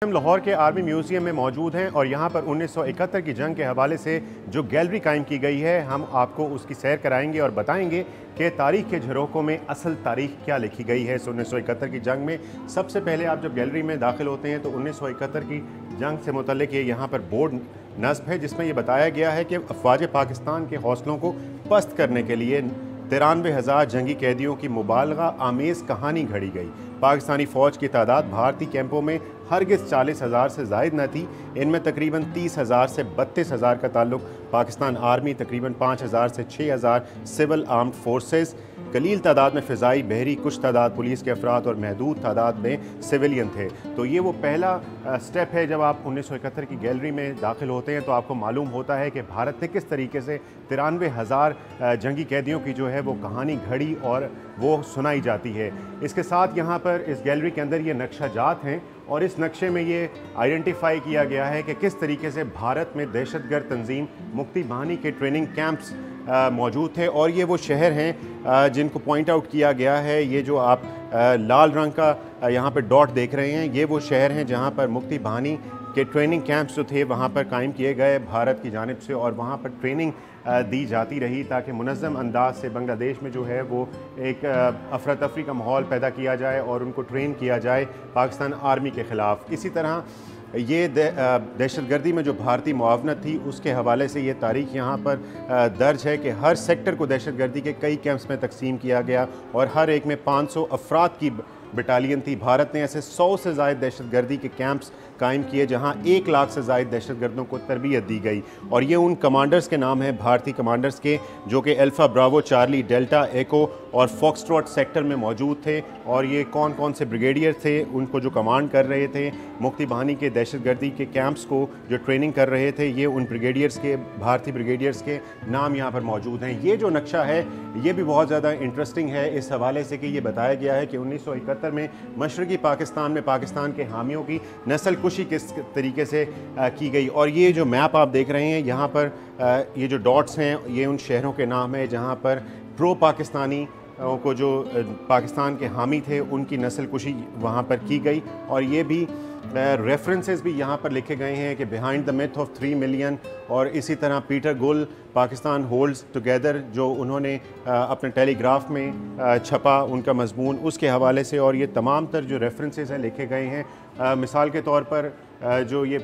हम लाहौर के army museum में मौजूद हैं और यहाँ पर 1971 की जंग के हवाले से जो गैलरी कायम की गई है, हम आपको उसकी सैर कराएंगे और बताएंगे कि तारीख़ के झरोकों में असल तारीख़ क्या लिखी गई है 1971 की जंग में। सबसे पहले आप जब गैलरी में दाखिल होते हैं तो 1971 की जंग से मुतल्लिक़ ये यहाँ पर बोर्ड नस्ब है, जिसमें ये बताया गया है कि अफ़वाज पाकिस्तान के हौसलों को पस्त करने के लिए 93,000 जंगी कैदियों की मुबालगा आमेज़ कहानी घड़ी गई। पाकिस्तानी फ़ौज की तादाद भारतीय कैंपों में हरगिज़ 40,000 से ज़ायद न थी। इनमें तकरीबन 30,000 से 32,000 का ताल्लुक पाकिस्तान आर्मी, तकरीबन 5,000 से 6,000 सिविल आर्म्ड फोर्सेस, कलील तादाद में फ़िज़ाई बहरी, कुछ तादाद पुलिस के अफराद और महदूद तादाद में सिविलियन थे। तो ये वो पहला स्टेप है। जब आप 1971 की गैलरी में दाखिल होते हैं तो आपको मालूम होता है कि भारत ने किस तरीके से 93,000 जंगी कैदियों की जो है वो कहानी घड़ी और वो सुनाई जाती है। इसके साथ यहाँ पर इस गैलरी के अंदर ये नक्शा जात हैं और इस नक्शे में ये आइडेंटिफाई किया गया है कि किस तरीके से भारत में दहशतगर्द तंजीम मुक्ति बाहिनी के ट्रेनिंग कैंप्स मौजूद थे। और ये वो शहर हैं जिनको पॉइंट आउट किया गया है। ये जो आप लाल रंग का यहाँ पर डॉट देख रहे हैं, ये वो शहर हैं जहाँ पर मुक्ति बाहिनी के ट्रेनिंग कैंप्स जो थे वहाँ पर कायम किए गए भारत की जानिब से, और वहाँ पर ट्रेनिंग दी जाती रही ताकि मुनज़्ज़म अंदाज से बांग्लादेश में जो है वो एक अफरा तफरी का माहौल पैदा किया जाए और उनको ट्रेन किया जाए पाकिस्तान आर्मी के ख़िलाफ़। इसी तरह ये दहशतगर्दी में जो भारतीय मुआवनत थी उसके हवाले से ये तारीख़ यहाँ पर दर्ज है कि हर सेक्टर को दहशतगर्दी के कई कैंप्स में तकसीम किया गया और हर एक में 500 अफराद की बटालियन थी। भारत ने ऐसे 100 से ज़ायद दहशतगर्दी के कैंप्स कायम किए जहां 1 लाख से ज़ायद दहशतगर्दों को तरबियत दी गई। और ये उन कमांडर्स के नाम हैं, भारतीय कमांडर्स के, जो कि अल्फ़ा, ब्रावो, चार्ली, डेल्टा, एको और फॉक्सट्रॉट सेक्टर में मौजूद थे। और ये कौन कौन से ब्रिगेडियर थे, उनको जो कमांड कर रहे थे मुक्ति बाहिनी के दहशतगर्दी के कैंप्स को जो ट्रेनिंग कर रहे थे, ये उन ब्रिगेडियर्स के, भारतीय ब्रिगेडियर्स के नाम यहाँ पर मौजूद हैं। ये जो नक्शा है ये भी बहुत ज़्यादा इंटरेस्टिंग है इस हवाले से कि ये बताया गया है कि 1971 में मशरक़ी पाकिस्तान में पाकिस्तान के हामियों की नस्ल कुशी किस तरीके से की गई। और ये जो मैप आप देख रहे हैं यहाँ पर ये जो डॉट्स हैं ये उन शहरों के नाम है जहाँ पर प्रो पाकिस्तानी को जो पाकिस्तान के हामी थे उनकी नस्ल कुशी वहाँ पर की गई। और ये भी रेफरेंसेस भी यहाँ पर लिखे गए हैं कि behind the myth of 3 million, और इसी तरह पीटर गुल, पाकिस्तान होल्ड्स टुगेदर, जो उन्होंने अपने टेलीग्राफ में छपा उनका मजमून, उसके हवाले से। और ये तमाम तर जो रेफरेंसेस हैं लिखे गए हैं। मिसाल के तौर पर जो ये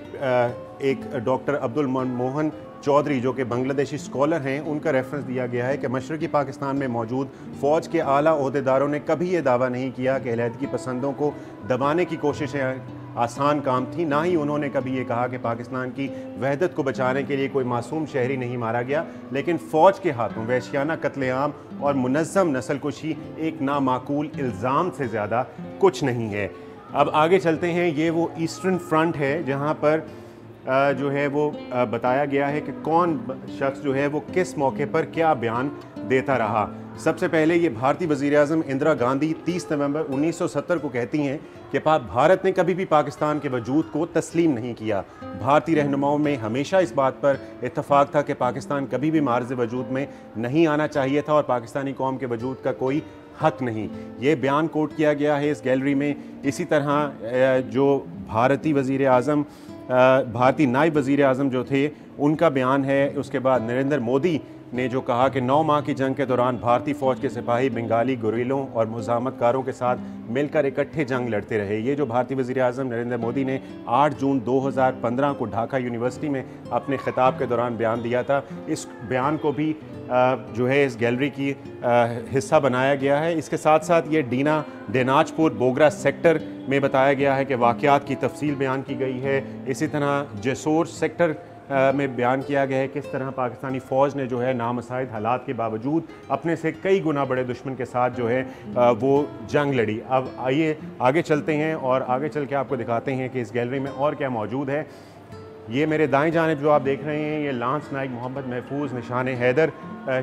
एक डॉक्टर अब्दुल मोहन चौधरी जो कि बांग्लादेशी स्कॉलर हैं, उनका रेफरेंस दिया गया है कि मशरक़ी पाकिस्तान में मौजूद फ़ौज के आला ओहदेदारों ने कभी ये दावा नहीं किया कि अलहदगी पसंदों को दबाने की कोशिशें आसान काम थी। ना ही उन्होंने कभी ये कहा कि पाकिस्तान की वहदत को बचाने के लिए कोई मासूम शहरी नहीं मारा गया। लेकिन फ़ौज के हाथों वहशियाना कत्लेआम और मुनज़्ज़म नस्लकुशी एक नामाकूल इल्ज़ाम से ज़्यादा कुछ नहीं है। अब आगे चलते हैं। ये वो ईस्टर्न फ्रंट है जहाँ पर जो है वो बताया गया है कि कौन शख्स जो है वो किस मौके पर क्या बयान देता रहा। सबसे पहले ये भारतीय वज़ीर-ए-आज़म इंदिरा गांधी 30 नवंबर 1970 को कहती हैं कि भारत ने कभी भी पाकिस्तान के वजूद को तस्लीम नहीं किया। भारतीय रहनुमाओं में हमेशा इस बात पर इत्तफाक था कि पाकिस्तान कभी भी मार्ज़ वजूद में नहीं आना चाहिए था और पाकिस्तानी कौम के वजूद का कोई हक नहीं। ये बयान कोट किया गया है इस गैलरी में। इसी तरह जो भारतीय वज़ीर-ए-आज़म, भारतीय नायब वज़ीर-ए-आज़म जो थे, उनका बयान है। उसके बाद नरेंद्र मोदी ने जो कहा कि 9 माह की जंग के दौरान भारतीय फ़ौज के सिपाही बंगाली गुरिल्लों और मुज़ाहमतकारों के साथ मिलकर इकट्ठे जंग लड़ते रहे। ये जो भारतीय वज़ीर-ए-आज़म नरेंद्र मोदी ने 8 जून 2015 को ढाका यूनिवर्सिटी में अपने ख़िताब के दौरान बयान दिया था, इस बयान को भी जो है इस गैलरी की हिस्सा बनाया गया है। इसके साथ साथ ये डीना, दिनाजपुर, बोगरा सेक्टर में बताया गया है कि वाक़यात की तफसील बयान की गई है। इसी तरह जेसोर सेक्टर में बयान किया गया है किस तरह पाकिस्तानी फ़ौज ने जो है नामसाइद हालात के बावजूद अपने से कई गुना बड़े दुश्मन के साथ जो है वो जंग लड़ी। अब आइए आगे चलते हैं और आगे चल के आपको दिखाते हैं कि इस गैलरी में और क्या मौजूद है। ये मेरे दाएं जानिब जो आप देख रहे हैं, ये लांस नाइक मोहम्मद महफूज निशान हैदर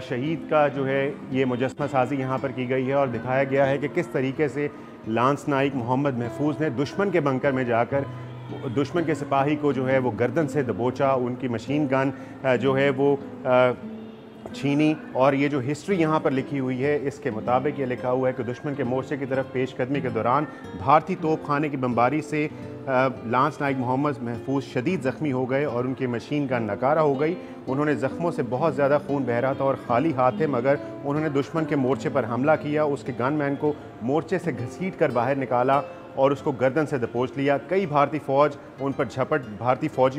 शहीद का जो है ये मुजस्समा साजी यहाँ पर की गई है। और दिखाया गया है कि किस तरीके से लांस नाइक मोहम्मद महफूज ने दुश्मन के बंकर में जाकर दुश्मन के सिपाही को जो है वो गर्दन से दबोचा, उनकी मशीन गन जो है वो छीनी। और ये जो हिस्ट्री यहाँ पर लिखी हुई है इसके मुताबिक ये लिखा हुआ है कि दुश्मन के मोर्चे की तरफ पेशकदमी के दौरान भारतीय तोपखाने की बमबारी से लांस नाइक मोहम्मद महफूज शदीद ज़ख्मी हो गए और उनकी मशीन गन नकारा हो गई। उन्होंने ज़ख्मों से बहुत ज़्यादा खून बह रहा था और खाली हाथ थे, मगर उन्होंने दुश्मन के मोर्चे पर हमला किया, उसके गनमैन को मोर्चे से घसीट कर बाहर निकाला और उसको गर्दन से दबोच लिया। कई भारतीय फौजी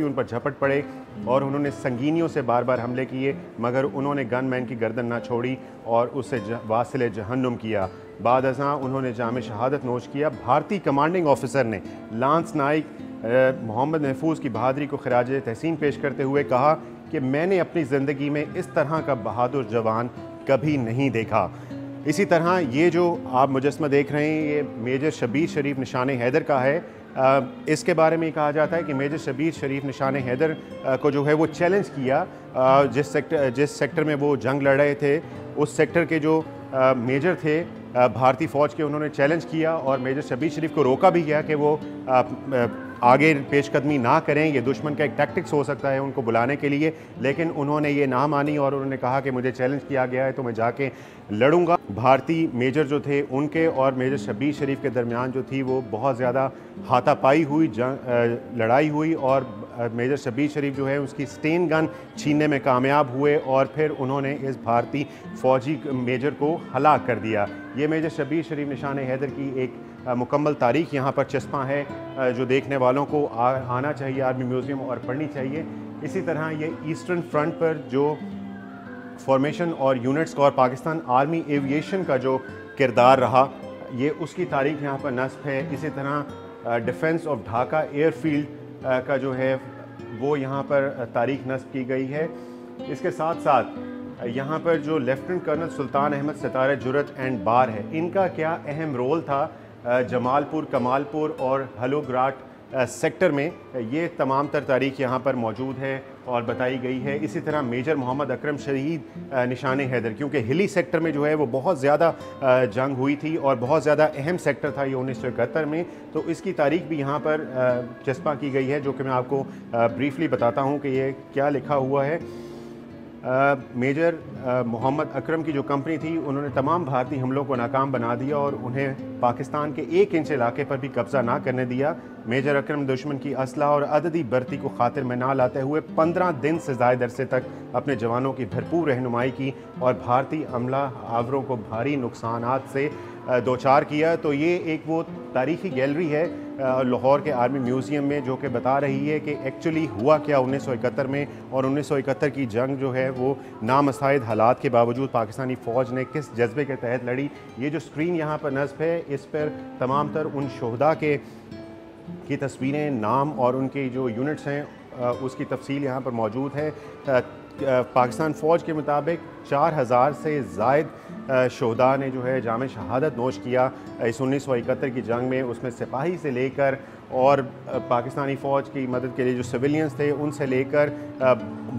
उन पर झपट पड़े और उन्होंने संगीनियों से बार बार हमले किए, मगर उन्होंने गनमैन की गर्दन ना छोड़ी और उससे वासिले जहन्नुम किया। बाद अज़ां उन्होंने जाम शहादत नोश किया। भारतीय कमांडिंग ऑफिसर ने लांस नाइक मोहम्मद महफूज की बहादुरी को खिराज तहसीन पेश करते हुए कहा कि मैंने अपनी ज़िंदगी में इस तरह का बहादुर जवान कभी नहीं देखा। इसी तरह ये जो आप मुजस्मा देख रहे हैं, ये मेजर शबीर शरीफ निशान हैदर का है। इसके बारे में कहा जाता है कि मेजर शबीर शरीफ निशान हैदर को जो है वो चैलेंज किया। जिस सेक्टर में वो जंग लड़ रहे थे, उस सेक्टर के जो मेजर थे भारतीय फ़ौज के, उन्होंने चैलेंज किया और मेजर शबीर शरीफ को रोका भी गया कि वो आगे पेशकदमी ना करें। ये दुश्मन का एक टैक्टिक्स हो सकता है उनको बुलाने के लिए, लेकिन उन्होंने ये ना मानी और उन्होंने कहा कि मुझे चैलेंज किया गया है तो मैं जाके लड़ूंगा। भारतीय मेजर जो थे उनके और मेजर शबीर शरीफ के दरमियान जो थी वो बहुत ज़्यादा हाथापाई हुई, लड़ाई हुई और मेजर शबीर शरीफ जो है उसकी स्टेन गन छीनने में कामयाब हुए और फिर उन्होंने इस भारतीय फ़ौजी मेजर को हलाक कर दिया। ये मेजर शबीर शरीफ निशान हैदर की एक मुकम्मल तारीख़ यहाँ पर चस्पा है, जो देखने वालों को आना चाहिए आर्मी म्यूज़ियम और पढ़नी चाहिए। इसी तरह ये ईस्टर्न फ्रंट पर जो फॉर्मेशन और यूनिट्स का और पाकिस्तान आर्मी एविएशन का जो किरदार रहा, ये उसकी तारीख़ यहाँ पर नस्ब है। इसी तरह डिफेंस ऑफ ढाका एयरफील्ड का जो है वो यहाँ पर तारीख़ नस्ब की गई है। इसके साथ साथ यहाँ पर जो lieutenant colonel Sultan Ahmed Sitara Jurat and bar है, इनका क्या अहम रोल था जमालपुर, कमालपुर और हलोग्राट सेक्टर में, ये तमाम तर तारीख़ यहाँ पर मौजूद है और बताई गई है। इसी तरह मेजर मोहम्मद अकरम शहीद निशान हैदर, क्योंकि हिली सेक्टर में जो है वो बहुत ज़्यादा जंग हुई थी और बहुत ज़्यादा अहम सेक्टर था ये 1971 में, तो इसकी तारीख़ भी यहाँ पर चस्पा की गई है, जो कि मैं आपको ब्रीफली बताता हूँ कि ये क्या लिखा हुआ है। मेजर मोहम्मद अकरम की जो कंपनी थी, उन्होंने तमाम भारतीय हमलों को नाकाम बना दिया और उन्हें पाकिस्तान के 1 इंच इलाके पर भी कब्ज़ा ना करने दिया। मेजर अकरम दुश्मन की असलहा और अददी भर्ती को खातिर में ना लाते हुए 15 दिन से ज़ायद अरसे तक अपने जवानों की भरपूर रहनुमाई की और भारतीय अमला आवरों को भारी नुकसानात से दो चार किया। तो ये एक वो तारीख़ी गैलरी है लाहौर के आर्मी म्यूज़ियम में, जो कि बता रही है कि एक्चुअली हुआ क्या 1971 में, और 1971 की जंग जो है वो नामसाइद हालात के बावजूद पाकिस्तानी फ़ौज ने किस जज्बे के तहत लड़ी। ये जो स्क्रीन यहाँ पर नस्ब है, इस पर तमाम तर उन शोहदा की तस्वीरें, नाम और उनके जो यूनिट्स हैं उसकी तफसील यहाँ पर मौजूद है। पाकिस्तान फ़ौज के मुताबिक 4000 से ज़ायद शोहदा ने जो है जाम शहादत नोश किया इस 1971 की जंग में। उसमें सिपाही से लेकर और पाकिस्तानी फ़ौज की मदद के लिए जो सिविलियंस थे उनसे लेकर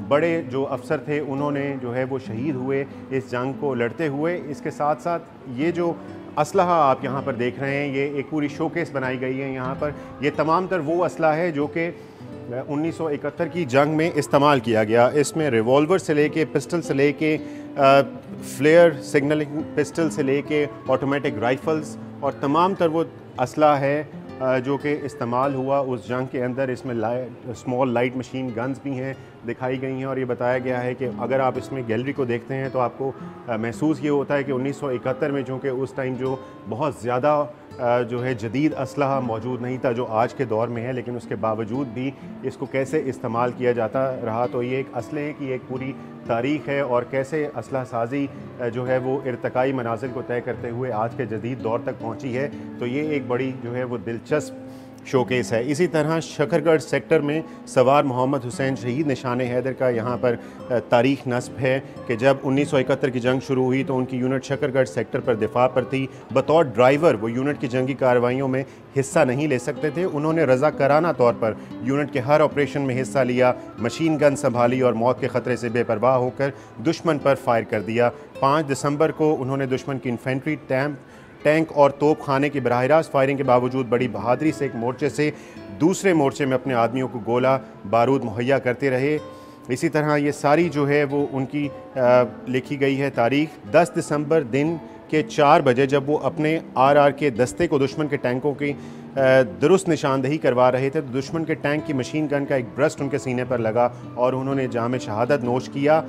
बड़े जो अफसर थे, उन्होंने जो है वो शहीद हुए इस जंग को लड़ते हुए। इसके साथ साथ ये जो असलहा आप यहाँ पर देख रहे हैं, ये एक पूरी शोकेस बनाई गई है यहाँ पर। ये तमाम तर वो असलहा है जो कि 1971 की जंग में इस्तेमाल किया गया। इसमें रिवॉल्वर से लेके पिस्टल से लेके फ्लेयर सिग्नलिंग पिस्टल से लेके ऑटोमेटिक राइफ़ल्स और तमाम तर वो असला है जो कि इस्तेमाल हुआ उस जंग के अंदर। इसमें स्मॉल लाइट मशीन गन्स भी हैं दिखाई गई हैं और ये बताया गया है कि अगर आप इसमें गैलरी को देखते हैं तो आपको महसूस ये होता है कि 1971 में, चूँकि उस टाइम जो बहुत ज़्यादा जो है जदीद असलहा मौजूद नहीं था जो आज के दौर में है, लेकिन उसके बावजूद भी इसको कैसे इस्तेमाल किया जाता रहा। तो ये एक असलहे की एक पूरी तारीख़ है और कैसे असलहा साजी जो है वो इर्तकाई मनाजिल को तय करते हुए आज के जदीद दौर तक पहुँची है। तो ये एक बड़ी जो है वो दिलचस्प शोकेस है। इसी तरह शकरगढ़ सेक्टर में सवार मोहम्मद हुसैन शहीद निशान हैदर का यहाँ पर तारीख़ नस्ब है कि जब 1971 की जंग शुरू हुई तो उनकी यूनिट शकरगढ़ सेक्टर पर दिफा पर थी। बतौर ड्राइवर वो यूनिट की जंगी कार्रवाइयों में हिस्सा नहीं ले सकते थे। उन्होंने रज़ाकाराना तौर पर यूनिट के हर ऑपरेशन में हिस्सा लिया, मशीन गन संभाली और मौत के ख़तरे से बेपरवाह होकर दुश्मन पर फायर कर दिया। 5 दिसंबर को उन्होंने दुश्मन की इन्फेंट्री टैंक और तोप खाने की बराह रास्त फायरिंग के बावजूद बड़ी बहादुरी से एक मोर्चे से दूसरे मोर्चे में अपने आदमियों को गोला बारूद मुहैया करते रहे। इसी तरह ये सारी जो है वो उनकी लिखी गई है तारीख़। 10 दिसंबर दिन के 4 बजे जब वो अपने आरआर के दस्ते को दुश्मन के टैंकों की दुरुस्त निशानदही करवा रहे थे, तो दुश्मन के टैंक की मशीन गन का एक ब्रस्ट उनके सीने पर लगा और उन्होंने जाम शहादत नोश किया।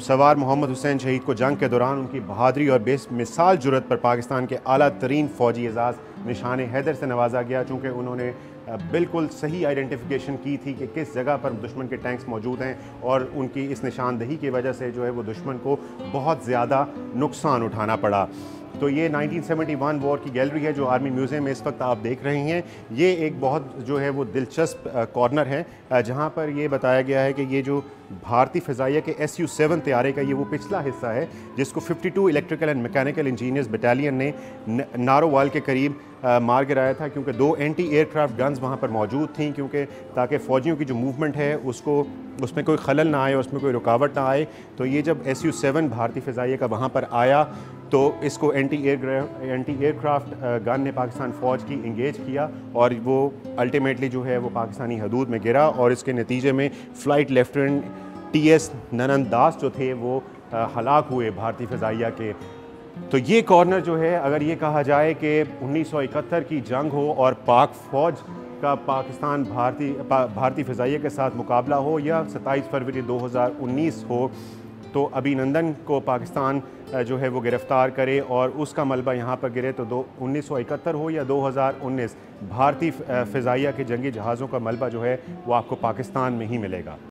सवार मोहम्मद हुसैन शहीद को जंग के दौरान उनकी बहादरी और बेमिसाल जुर्रत पर पाकिस्तान के आला तरीन फ़ौजी एजाज़ निशान हैदर से नवाजा गया, चूँकि उन्होंने बिल्कुल सही आइडेंटिफिकेशन की थी कि किस जगह पर दुश्मन के टैंक्स मौजूद हैं और उनकी इस निशानदही की वजह से जो है वो दुश्मन को बहुत ज़्यादा नुकसान उठाना पड़ा। तो ये 1971 वॉर की गैलरी है जो आर्मी म्यूज़ियम में इस वक्त आप देख रहे हैं। ये एक बहुत जो है वो दिलचस्प कॉर्नर है जहाँ पर ये बताया गया है कि ये जो भारतीय फ़िज़ाइया के SU-7 तैयारे का ये वो पिछला हिस्सा है जिसको 52 electrical and mechanical engineers battalion ने नारोवाल के करीब मार गिराया था, क्योंकि 2 एंटी एयरक्राफ्ट गन्स वहाँ पर मौजूद थी, क्योंकि ताकि फ़ौजियों की जो मूवमेंट है उसमें कोई खलल ना आए, उसमें कोई रुकावट ना आए। तो ये जब SU-7 भारतीय फ़िज़ाइया का वहाँ पर आया तो इसको एंटी एयरक्राफ्ट गन ने पाकिस्तान फ़ौज की इंगेज किया और वो अल्टीमेटली जो है वो पाकिस्तानी हदूद में गिरा और इसके नतीजे में फ़्लाइट लेफ्टिनेंट TS ननंदास जो थे वो हलाक हुए भारतीय फ़िज़ाइया के। तो ये कॉर्नर जो है, अगर ये कहा जाए कि 1971 की जंग हो और पाक फ़ौज का पाकिस्तान भारतीय फ़िज़ाइया के साथ मुकाबला हो या 27 फरवरी 2019 हो, तो अभिनंदन को पाकिस्तान जो है वो गिरफ़्तार करे और उसका मलबा यहाँ पर गिरे, तो 1971 हो या 2019 भारतीय फ़िज़ाइया के जंगी जहाज़ों का मलबा जो है वो आपको पाकिस्तान में ही मिलेगा।